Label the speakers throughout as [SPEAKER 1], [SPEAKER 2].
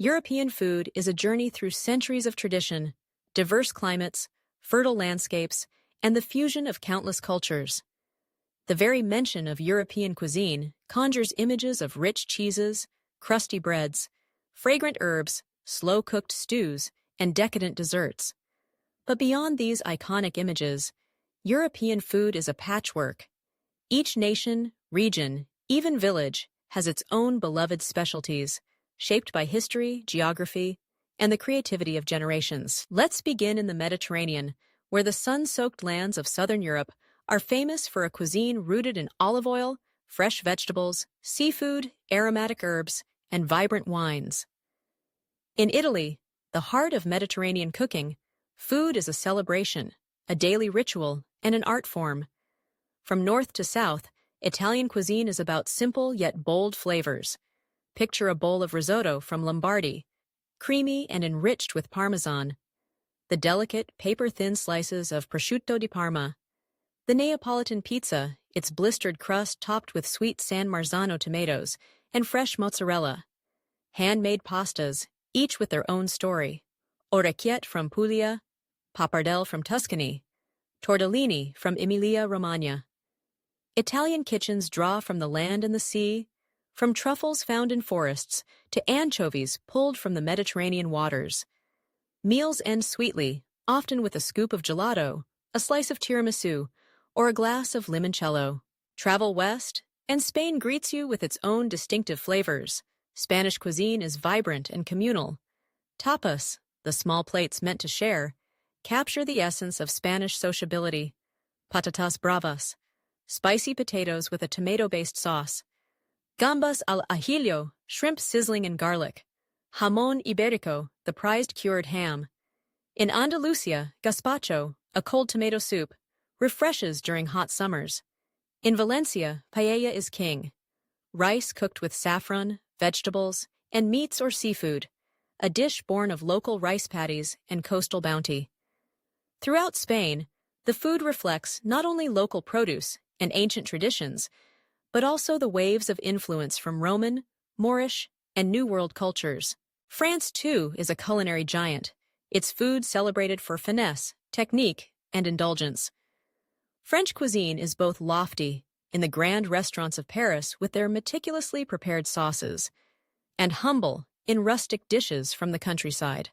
[SPEAKER 1] European food is a journey through centuries of tradition, diverse climates, fertile landscapes, and the fusion of countless cultures. The very mention of European cuisine conjures images of rich cheeses, crusty breads, fragrant herbs, slow-cooked stews, and decadent desserts. But beyond these iconic images, European food is a patchwork. Each nation, region, even village has its own beloved specialties, shaped by history, geography, and the creativity of generations. Let's begin in the Mediterranean, where the sun-soaked lands of southern Europe are famous for a cuisine rooted in olive oil, fresh vegetables, seafood, aromatic herbs, and vibrant wines. In Italy, the heart of Mediterranean cooking, food is a celebration, a daily ritual, and an art form. From north to south, Italian cuisine is about simple yet bold flavors. Picture a bowl of risotto from Lombardy, creamy and enriched with Parmesan. The delicate, paper-thin slices of prosciutto di Parma. The Neapolitan pizza, its blistered crust topped with sweet San Marzano tomatoes and fresh mozzarella. Handmade pastas, each with their own story. Orecchiette from Puglia, pappardelle from Tuscany, tortellini from Emilia-Romagna. Italian kitchens draw from the land and the sea, from truffles found in forests to anchovies pulled from the Mediterranean waters. Meals end sweetly, often with a scoop of gelato, a slice of tiramisu, or a glass of limoncello. Travel west, and Spain greets you with its own distinctive flavors. Spanish cuisine is vibrant and communal. Tapas, the small plates meant to share, capture the essence of Spanish sociability. Patatas bravas, spicy potatoes with a tomato-based sauce. Gambas al ajillo, shrimp sizzling in garlic. Jamón ibérico, the prized cured ham. In Andalusia, gazpacho, a cold tomato soup, refreshes during hot summers. In Valencia, paella is king. Rice cooked with saffron, vegetables, and meats or seafood, a dish born of local rice paddies and coastal bounty. Throughout Spain, the food reflects not only local produce and ancient traditions, but also the waves of influence from Roman, Moorish, and New World cultures. France, too, is a culinary giant, its food celebrated for finesse, technique, and indulgence. French cuisine is both lofty, in the grand restaurants of Paris with their meticulously prepared sauces, and humble, in rustic dishes from the countryside.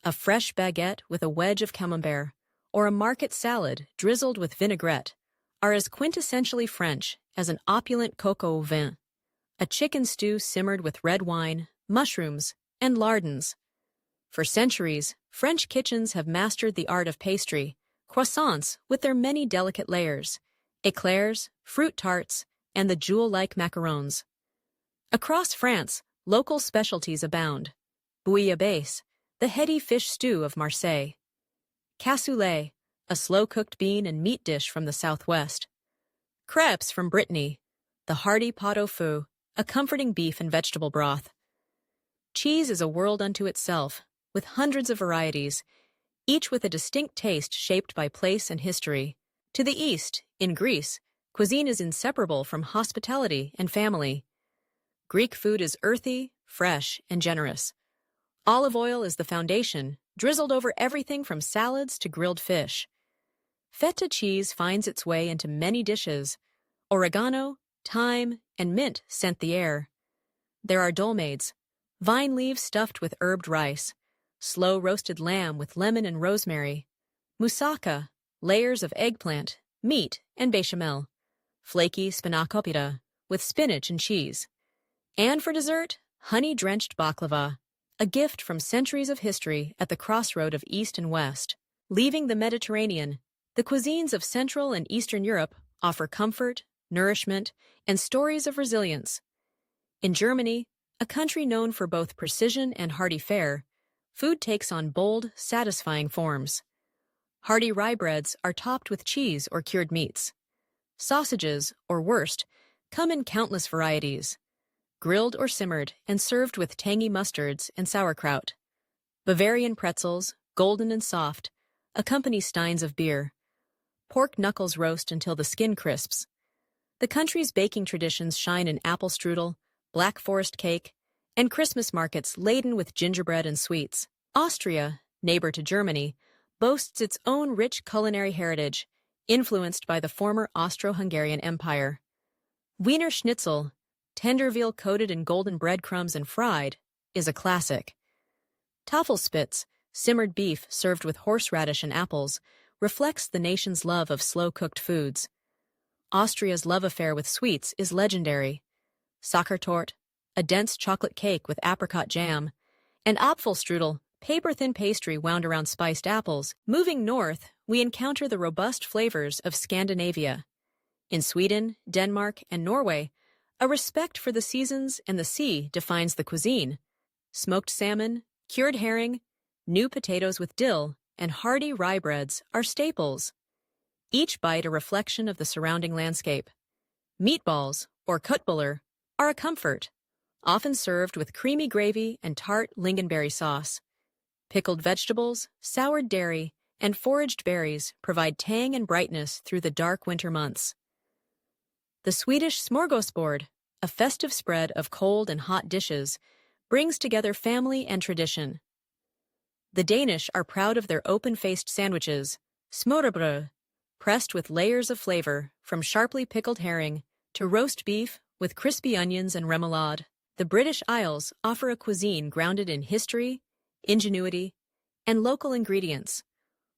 [SPEAKER 1] A fresh baguette with a wedge of camembert, or a market salad drizzled with vinaigrette, are as quintessentially French as an opulent coq au vin, a chicken stew simmered with red wine, mushrooms, and lardons. For centuries, French kitchens have mastered the art of pastry, croissants with their many delicate layers, eclairs, fruit tarts, and the jewel-like macarons. Across France, local specialties abound. Bouillabaisse, the heady fish stew of Marseille. Cassoulet, a slow-cooked bean and meat dish from the southwest. Crêpes from Brittany, the hearty pot-au-feu, a comforting beef and vegetable broth. Cheese is a world unto itself, with hundreds of varieties, each with a distinct taste shaped by place and history. To the east, in Greece, cuisine is inseparable from hospitality and family. Greek food is earthy, fresh, and generous. Olive oil is the foundation, drizzled over everything from salads to grilled fish. Feta cheese finds its way into many dishes. Oregano, thyme, and mint scent the air. There are dolmades, vine leaves stuffed with herbed rice, slow roasted lamb with lemon and rosemary, moussaka, layers of eggplant, meat, and bechamel, flaky spanakopita with spinach and cheese. And for dessert, honey-drenched baklava, a gift from centuries of history at the crossroad of East and West. Leaving the Mediterranean, the cuisines of Central and Eastern Europe offer comfort, nourishment, and stories of resilience. In Germany, a country known for both precision and hearty fare, food takes on bold, satisfying forms. Hearty rye breads are topped with cheese or cured meats. Sausages, or wurst, come in countless varieties, grilled or simmered and served with tangy mustards and sauerkraut. Bavarian pretzels, golden and soft, accompany steins of beer. Pork knuckles roast until the skin crisps. The country's baking traditions shine in apple strudel, black forest cake, and Christmas markets laden with gingerbread and sweets. Austria, neighbor to Germany, boasts its own rich culinary heritage, influenced by the former Austro-Hungarian Empire. Wiener Schnitzel, tender veal coated in golden breadcrumbs and fried, is a classic. Tafelspitz, simmered beef served with horseradish and apples, reflects the nation's love of slow-cooked foods. Austria's love affair with sweets is legendary. Sachertorte, a dense chocolate cake with apricot jam, and Apfelstrudel, paper-thin pastry wound around spiced apples. Moving north, we encounter the robust flavors of Scandinavia. In Sweden, Denmark, and Norway, a respect for the seasons and the sea defines the cuisine. Smoked salmon, cured herring, new potatoes with dill, and hearty rye breads are staples. Each bite a reflection of the surrounding landscape. Meatballs, or köttbullar, are a comfort, often served with creamy gravy and tart lingonberry sauce. Pickled vegetables, soured dairy, and foraged berries provide tang and brightness through the dark winter months. The Swedish smorgasbord, a festive spread of cold and hot dishes, brings together family and tradition. The Danish are proud of their open-faced sandwiches, smørrebrød, pressed with layers of flavor, from sharply pickled herring to roast beef with crispy onions and remoulade. The British Isles offer a cuisine grounded in history, ingenuity, and local ingredients.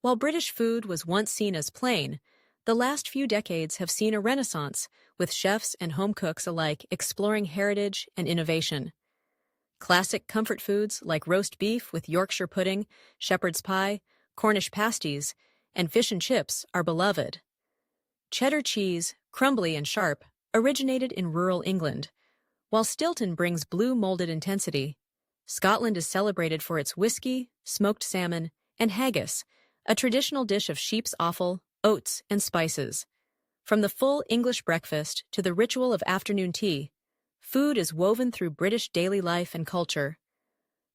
[SPEAKER 1] While British food was once seen as plain, the last few decades have seen a renaissance, with chefs and home cooks alike exploring heritage and innovation. Classic comfort foods like roast beef with Yorkshire pudding, shepherd's pie, Cornish pasties, and fish and chips are beloved. Cheddar cheese, crumbly and sharp, originated in rural England, while Stilton brings blue molded intensity. Scotland is celebrated for its whiskey, smoked salmon, and haggis, a traditional dish of sheep's offal, oats, and spices. From the full English breakfast to the ritual of afternoon tea, food is woven through British daily life and culture.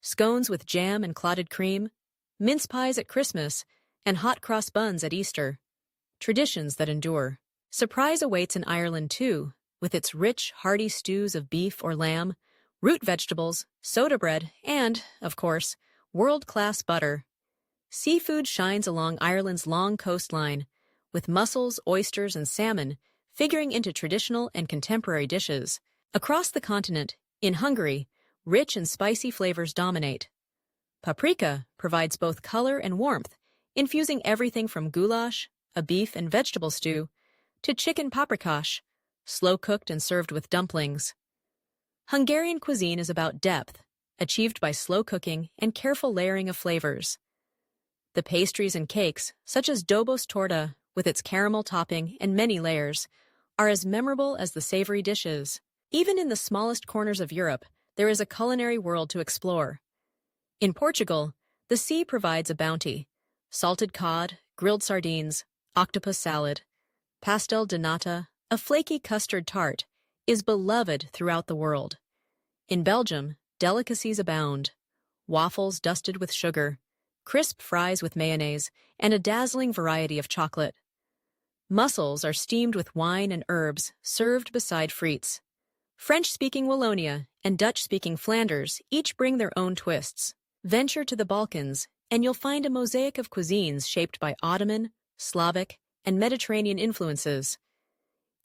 [SPEAKER 1] Scones with jam and clotted cream, mince pies at Christmas, and hot cross buns at Easter. Traditions that endure. Surprise awaits in Ireland, too, with its rich, hearty stews of beef or lamb, root vegetables, soda bread, and, of course, world-class butter. Seafood shines along Ireland's long coastline, with mussels, oysters, and salmon figuring into traditional and contemporary dishes. Across the continent, in Hungary, rich and spicy flavors dominate. Paprika provides both color and warmth, infusing everything from goulash, a beef and vegetable stew, to chicken paprikash, slow-cooked and served with dumplings. Hungarian cuisine is about depth, achieved by slow cooking and careful layering of flavors. The pastries and cakes, such as dobos torta, with its caramel topping and many layers, are as memorable as the savory dishes. Even in the smallest corners of Europe, there is a culinary world to explore. In Portugal, the sea provides a bounty. Salted cod, grilled sardines, octopus salad, pastel de nata, a flaky custard tart, is beloved throughout the world. In Belgium, delicacies abound. Waffles dusted with sugar, crisp fries with mayonnaise, and a dazzling variety of chocolate. Mussels are steamed with wine and herbs, served beside frites. French-speaking Wallonia and Dutch-speaking Flanders each bring their own twists. Venture to the Balkans, and you'll find a mosaic of cuisines shaped by Ottoman, Slavic, and Mediterranean influences.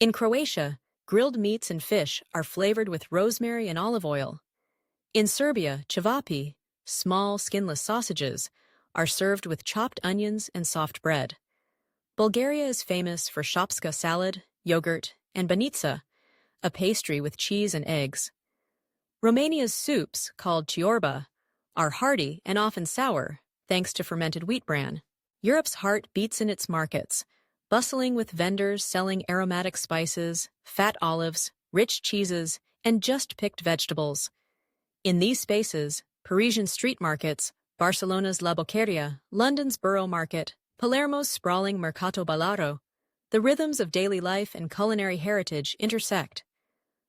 [SPEAKER 1] In Croatia, grilled meats and fish are flavored with rosemary and olive oil. In Serbia, cevapi, small, skinless sausages, are served with chopped onions and soft bread. Bulgaria is famous for shopska salad, yogurt, and banitsa, a pastry with cheese and eggs. Romania's soups, called ciorba, are hearty and often sour, thanks to fermented wheat bran. Europe's heart beats in its markets, bustling with vendors selling aromatic spices, fat olives, rich cheeses, and just-picked vegetables. In these spaces, Parisian street markets, Barcelona's La Boqueria, London's Borough Market, Palermo's sprawling Mercato Ballaro, the rhythms of daily life and culinary heritage intersect.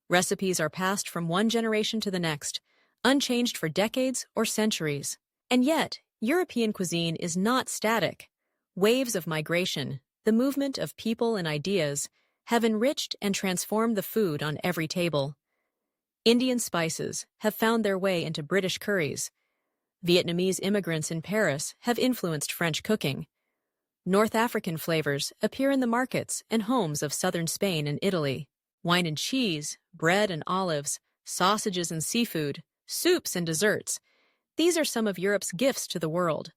[SPEAKER 1] Recipes are passed from one generation to the next, unchanged for decades or centuries. And yet, European cuisine is not static. Waves of migration, the movement of people and ideas, have enriched and transformed the food on every table. Indian spices have found their way into British curries. Vietnamese immigrants in Paris have influenced French cooking. North African flavors appear in the markets and homes of southern Spain and Italy. Wine and cheese, bread and olives, sausages and seafood, soups and desserts. These are some of Europe's gifts to the world.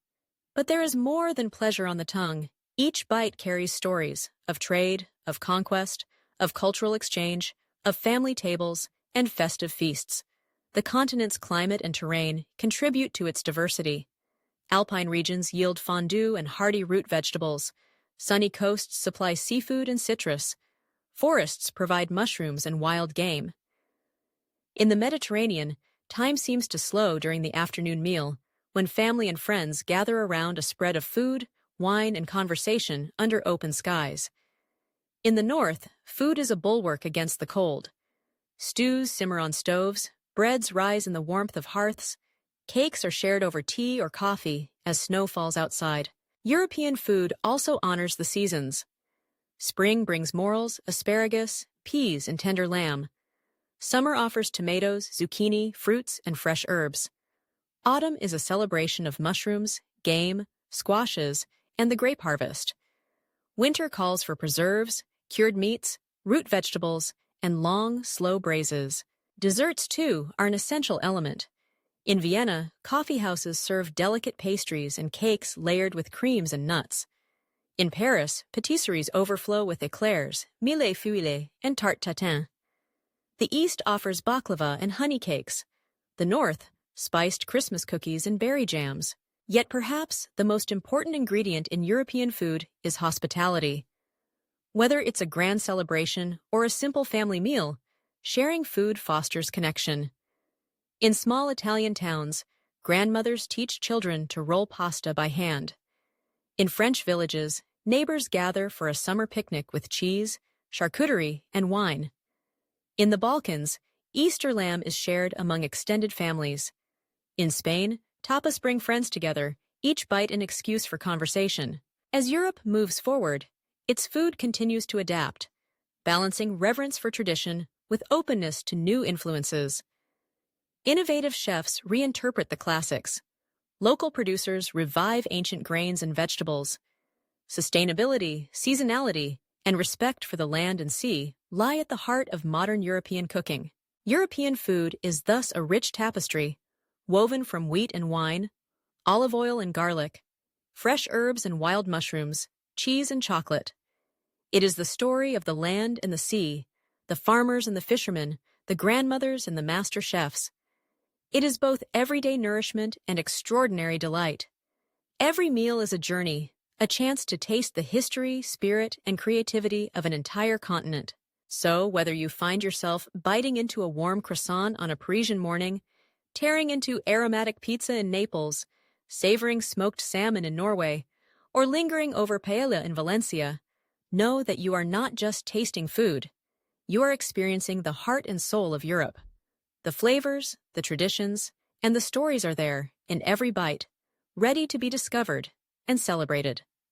[SPEAKER 1] But there is more than pleasure on the tongue. Each bite carries stories of trade, of conquest, of cultural exchange, of family tables, and festive feasts. The continent's climate and terrain contribute to its diversity. Alpine regions yield fondue and hearty root vegetables. Sunny coasts supply seafood and citrus. Forests provide mushrooms and wild game. In the Mediterranean, time seems to slow during the afternoon meal, when family and friends gather around a spread of food, wine, and conversation under open skies. In the north, food is a bulwark against the cold. Stews simmer on stoves, breads rise in the warmth of hearths, cakes are shared over tea or coffee as snow falls outside. European food also honors the seasons. Spring brings morels, asparagus, peas, and tender lamb. Summer offers tomatoes, zucchini, fruits, and fresh herbs. Autumn is a celebration of mushrooms, game, squashes, and the grape harvest. Winter calls for preserves, cured meats, root vegetables, and long, slow braises. Desserts, too, are an essential element. In Vienna, coffee houses serve delicate pastries and cakes layered with creams and nuts. In Paris, patisseries overflow with eclairs, mille feuilles, and tarte tatin. The East offers baklava and honey cakes. The North, spiced Christmas cookies and berry jams. Yet perhaps the most important ingredient in European food is hospitality. Whether it's a grand celebration or a simple family meal, sharing food fosters connection. In small Italian towns, grandmothers teach children to roll pasta by hand. In French villages, neighbors gather for a summer picnic with cheese, charcuterie, and wine. In the Balkans, Easter lamb is shared among extended families. In Spain, tapas bring friends together, each bite an excuse for conversation. As Europe moves forward, its food continues to adapt, balancing reverence for tradition with openness to new influences. Innovative chefs reinterpret the classics. Local producers revive ancient grains and vegetables. Sustainability, seasonality, and respect for the land and sea lie at the heart of modern European cooking. European food is thus a rich tapestry, woven from wheat and wine, olive oil and garlic, fresh herbs and wild mushrooms, cheese and chocolate. It is the story of the land and the sea, the farmers and the fishermen, the grandmothers and the master chefs. It is both everyday nourishment and extraordinary delight. Every meal is a journey, a chance to taste the history, spirit, and creativity of an entire continent. So, whether you find yourself biting into a warm croissant on a Parisian morning, tearing into aromatic pizza in Naples, savoring smoked salmon in Norway, or lingering over paella in Valencia, know that you are not just tasting food. You are experiencing the heart and soul of Europe. The flavors, the traditions, and the stories are there in every bite, ready to be discovered and celebrated.